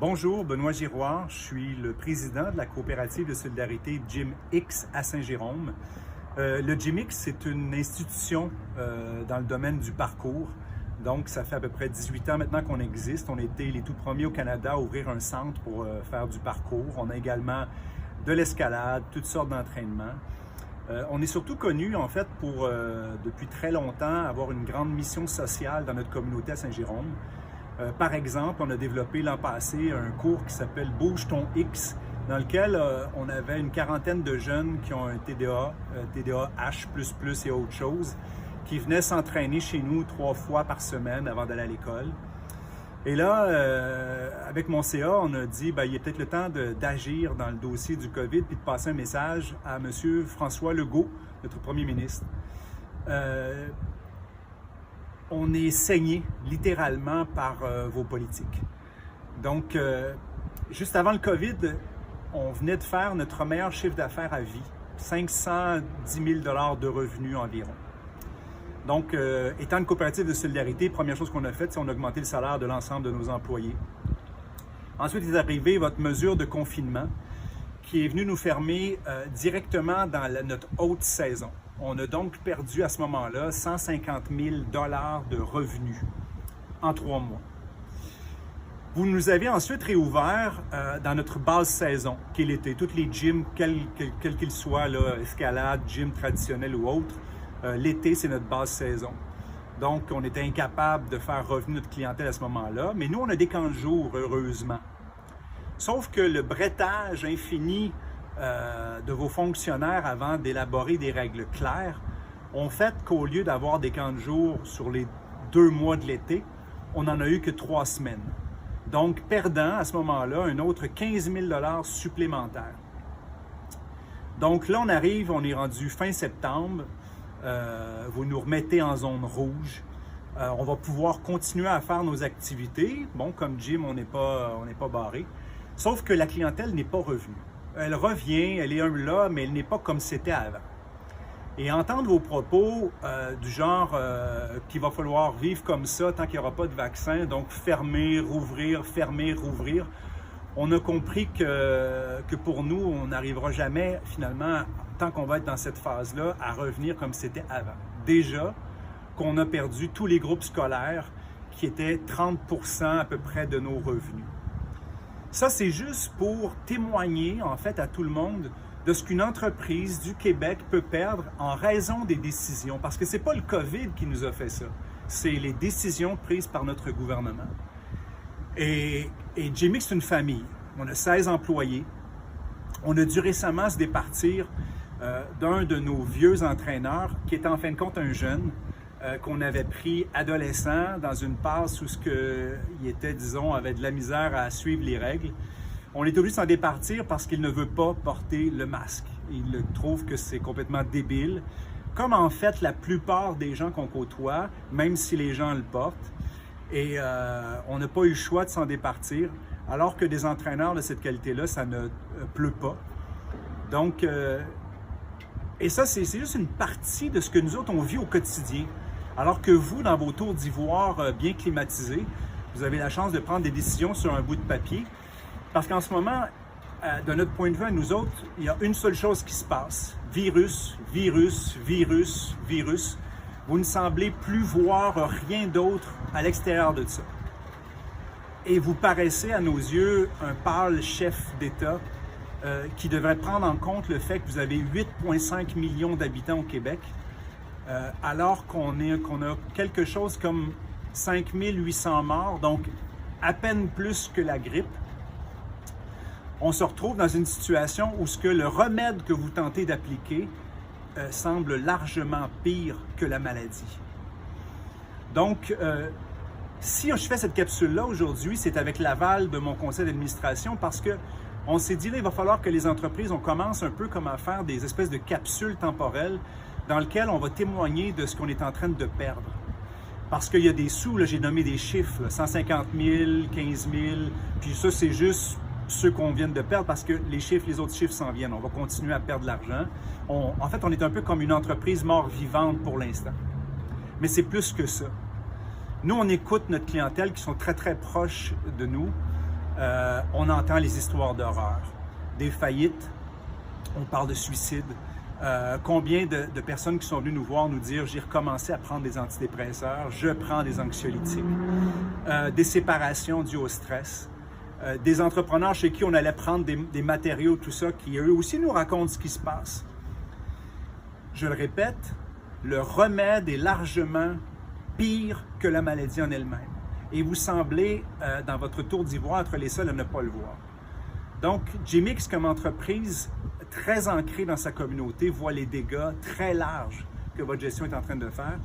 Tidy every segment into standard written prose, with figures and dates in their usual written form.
Bonjour, Benoît Giroir. Je suis le président de la coopérative de solidarité Gym X à Saint-Jérôme. Le Gym X, c'est une institution dans le domaine du parcours. Donc, ça fait à peu près 18 ans maintenant qu'on existe. On a été les tout premiers au Canada à ouvrir un centre pour faire du parcours. On a également de l'escalade, toutes sortes d'entraînements. On est surtout connu, en fait, pour, depuis très longtemps, avoir une grande mission sociale dans notre communauté à Saint-Jérôme. Par exemple, on a développé l'an passé un cours qui s'appelle Bouge ton X, dans lequel on avait une quarantaine de jeunes qui ont un TDA, H++ et autre chose, qui venaient s'entraîner chez nous 3 fois par semaine avant d'aller à l'école. Et là, avec mon CA, on a dit il est peut-être le temps d'agir dans le dossier du COVID puis de passer un message à M. François Legault, notre premier ministre. On est saigné littéralement par vos politiques. Donc, juste avant le COVID, on venait de faire notre meilleur chiffre d'affaires à vie, 510 000 $ de revenus environ. Donc, étant une coopérative de solidarité, première chose qu'on a faite, c'est qu'on a augmenté le salaire de l'ensemble de nos employés. Ensuite est arrivée votre mesure de confinement qui est venue nous fermer directement dans notre haute saison. On a donc perdu à ce moment-là 150 000 $ de revenus en 3 mois. Vous nous avez ensuite réouvert dans notre basse saison, qui est l'été. Tous les gyms, quels qu'ils soient, là, escalade, gym traditionnel ou autre, l'été, c'est notre basse saison. Donc, on était incapable de faire revenir notre clientèle à ce moment-là. Mais nous, on a des camps de jour, heureusement. Sauf que le brettage infini de vos fonctionnaires avant d'élaborer des règles claires ont fait qu'au lieu d'avoir des camps de jour sur les 2 mois de l'été, on n'en a eu que 3 semaines. Donc, perdant à ce moment-là un autre 15 000 $ supplémentaires. Donc là, on est rendu fin septembre, vous nous remettez en zone rouge. On va pouvoir continuer à faire nos activités. Bon, comme gym, on n'est pas barré. Sauf que la clientèle n'est pas revenue. Elle revient, elle est là, mais elle n'est pas comme c'était avant. Et entendre vos propos du genre qu'il va falloir vivre comme ça tant qu'il n'y aura pas de vaccin, donc fermer, rouvrir, on a compris que pour nous, on n'arrivera jamais finalement, tant qu'on va être dans cette phase-là, à revenir comme c'était avant. Déjà qu'on a perdu tous les groupes scolaires qui étaient 30% à peu près de nos revenus. Ça, c'est juste pour témoigner, en fait, à tout le monde de ce qu'une entreprise du Québec peut perdre en raison des décisions. Parce que ce n'est pas le COVID qui nous a fait ça, c'est les décisions prises par notre gouvernement. Et Gym X, c'est une famille. On a 16 employés. On a dû récemment se départir d'un de nos vieux entraîneurs, qui est en fin de compte un jeune, qu'on avait pris adolescent dans une passe où il était, disons, avait de la misère à suivre les règles. On est obligé de s'en départir parce qu'il ne veut pas porter le masque. Il trouve que c'est complètement débile, comme en fait la plupart des gens qu'on côtoie, même si les gens le portent. Et on n'a pas eu le choix de s'en départir, alors que des entraîneurs de cette qualité-là, ça ne pleut pas. Donc, et ça, c'est juste une partie de ce que nous autres, on vit au quotidien. Alors que vous, dans vos tours d'ivoire bien climatisés, vous avez la chance de prendre des décisions sur un bout de papier. Parce qu'en ce moment, de notre point de vue à nous autres, il y a une seule chose qui se passe. Virus, virus, virus, virus. Vous ne semblez plus voir rien d'autre à l'extérieur de ça. Et vous paraissez à nos yeux un pâle chef d'État qui devrait prendre en compte le fait que vous avez 8,5 millions d'habitants au Québec, alors qu'on a quelque chose comme 5 800 morts, donc à peine plus que la grippe. On se retrouve dans une situation où le remède que vous tentez d'appliquer semble largement pire que la maladie. Donc, si je fais cette capsule-là aujourd'hui, c'est avec l'aval de mon conseil d'administration parce qu'on s'est dit, là, il va falloir que les entreprises, on commence un peu comme à faire des espèces de capsules temporelles dans lesquelles on va témoigner de ce qu'on est en train de perdre. Parce qu'il y a des sous, là, j'ai nommé des chiffres, là, 150 000, 15 000, puis ça, c'est juste ceux qu'on vient de perdre parce que les autres chiffres s'en viennent. On va continuer à perdre de l'argent. En fait, on est un peu comme une entreprise mort-vivante pour l'instant. Mais c'est plus que ça. Nous, on écoute notre clientèle qui sont très, très proches de nous. on entend les histoires d'horreur, des faillites, on parle de suicide. Combien de personnes qui sont venues nous voir nous dire « j'ai recommencé à prendre des antidépresseurs, je prends des anxiolytiques », des séparations dues au stress, des entrepreneurs chez qui on allait prendre des matériaux, tout ça, qui eux aussi nous racontent ce qui se passe. Je le répète, le remède est largement pire que la maladie en elle-même. Et vous semblez, dans votre tour d'ivoire, être les seuls à ne pas le voir. Donc, GMX, comme entreprise très ancrée dans sa communauté, voit les dégâts très larges que votre gestion est en train de faire.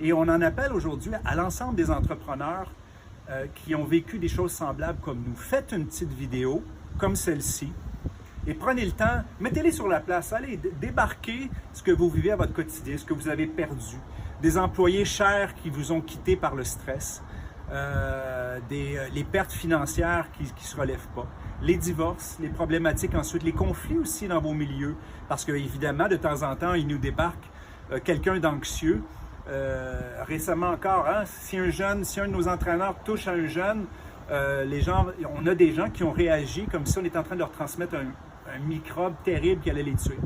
Et on en appelle aujourd'hui à l'ensemble des entrepreneurs qui ont vécu des choses semblables comme nous. Faites une petite vidéo comme celle-ci et prenez le temps, mettez-les sur la place, allez débarquez ce que vous vivez à votre quotidien, ce que vous avez perdu, des employés chers qui vous ont quitté par le stress, les pertes financières qui ne se relèvent pas, les divorces, les problématiques ensuite, les conflits aussi dans vos milieux, parce que évidemment, de temps en temps, il nous débarque quelqu'un d'anxieux. Récemment encore, hein, si un de nos entraîneurs touche à un jeune, on a des gens qui ont réagi comme si on était en train de leur transmettre un microbe terrible qui allait les tuer.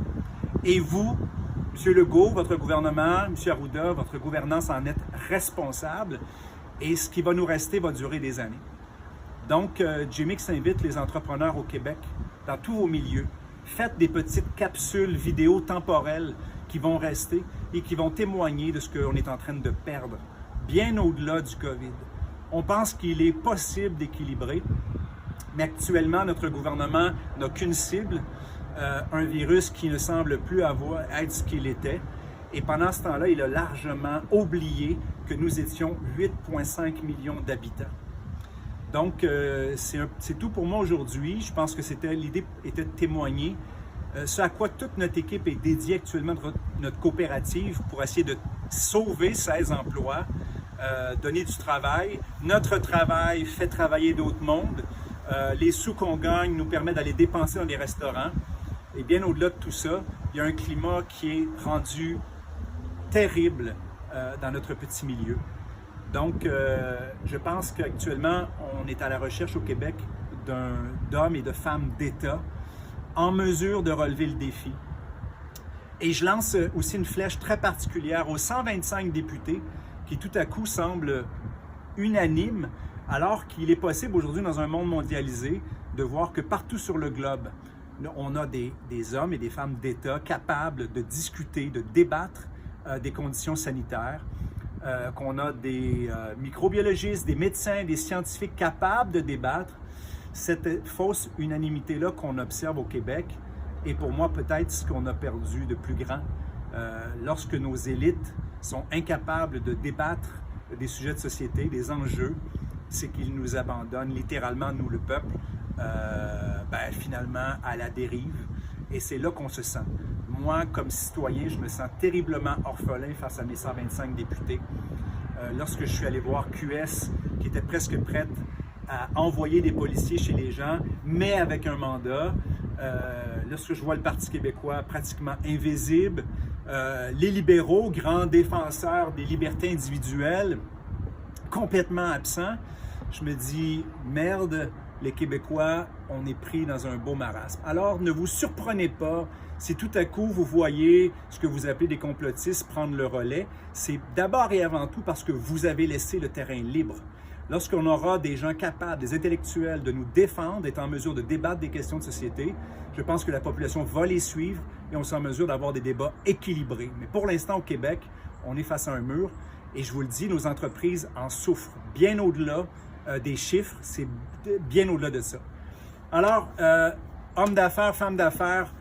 Et vous, M. Legault, votre gouvernement, M. Arruda, votre gouvernance en est responsable. Et ce qui va nous rester va durer des années. Donc, GMX invite les entrepreneurs au Québec, dans tous vos milieux. Faites des petites capsules vidéo temporelles qui vont rester et qui vont témoigner de ce qu'on est en train de perdre, bien au-delà du COVID. On pense qu'il est possible d'équilibrer, mais actuellement, notre gouvernement n'a qu'une cible, un virus qui ne semble plus être ce qu'il était. Et pendant ce temps-là, il a largement oublié que nous étions 8,5 millions d'habitants. Donc, c'est tout pour moi aujourd'hui. Je pense que l'idée était de témoigner ce à quoi toute notre équipe est dédiée actuellement, notre coopérative, pour essayer de sauver 16 emplois, donner du travail. Notre travail fait travailler d'autres mondes. Les sous qu'on gagne nous permettent d'aller dépenser dans des restaurants. Et bien au-delà de tout ça, il y a un climat qui est rendu terrible dans notre petit milieu. Donc, je pense qu'actuellement, on est à la recherche au Québec d'hommes et de femmes d'État en mesure de relever le défi. Et je lance aussi une flèche très particulière aux 125 députés qui tout à coup semblent unanimes, alors qu'il est possible aujourd'hui dans un monde mondialisé de voir que partout sur le globe, on a des hommes et des femmes d'État capables de discuter, de débattre des conditions sanitaires, qu'on a des microbiologistes, des médecins, des scientifiques capables de débattre. Cette fausse unanimité-là qu'on observe au Québec est pour moi peut-être ce qu'on a perdu de plus grand. Lorsque nos élites sont incapables de débattre des sujets de société, des enjeux, c'est qu'ils nous abandonnent littéralement, nous le peuple, finalement à la dérive. Et c'est là qu'on se sent. Moi, comme citoyen, je me sens terriblement orphelin face à mes 125 députés. Lorsque je suis allé voir QS, qui était presque prête à envoyer des policiers chez les gens, mais avec un mandat, lorsque je vois le Parti québécois pratiquement invisible, les libéraux, grands défenseurs des libertés individuelles, complètement absents, je me dis, merde, les Québécois, on est pris dans un beau marasme. Alors, ne vous surprenez pas si tout à coup vous voyez ce que vous appelez des complotistes prendre le relais. C'est d'abord et avant tout parce que vous avez laissé le terrain libre. Lorsqu'on aura des gens capables, des intellectuels, de nous défendre, d'être en mesure de débattre des questions de société, je pense que la population va les suivre et on sera en mesure d'avoir des débats équilibrés. Mais pour l'instant, au Québec, on est face à un mur et je vous le dis, nos entreprises en souffrent bien au-delà des chiffres, c'est bien au-delà de ça. Alors, hommes d'affaires, femmes d'affaires,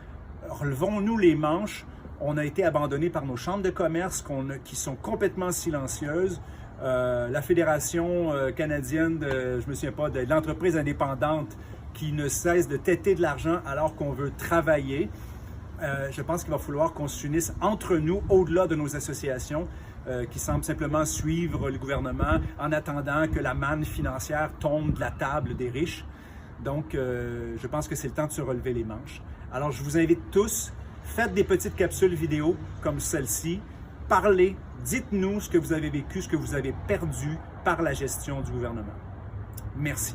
relevons-nous les manches. On a été abandonnés par nos chambres de commerce qui sont complètement silencieuses. La Fédération canadienne, je me souviens pas, de l'entreprise indépendante qui ne cesse de têter de l'argent alors qu'on veut travailler. Je pense qu'il va falloir qu'on s'unisse entre nous, au-delà de nos associations, qui semblent simplement suivre le gouvernement en attendant que la manne financière tombe de la table des riches. Donc, je pense que c'est le temps de se relever les manches. Alors, je vous invite tous, faites des petites capsules vidéo comme celle-ci, parlez, dites-nous ce que vous avez vécu, ce que vous avez perdu par la gestion du gouvernement. Merci.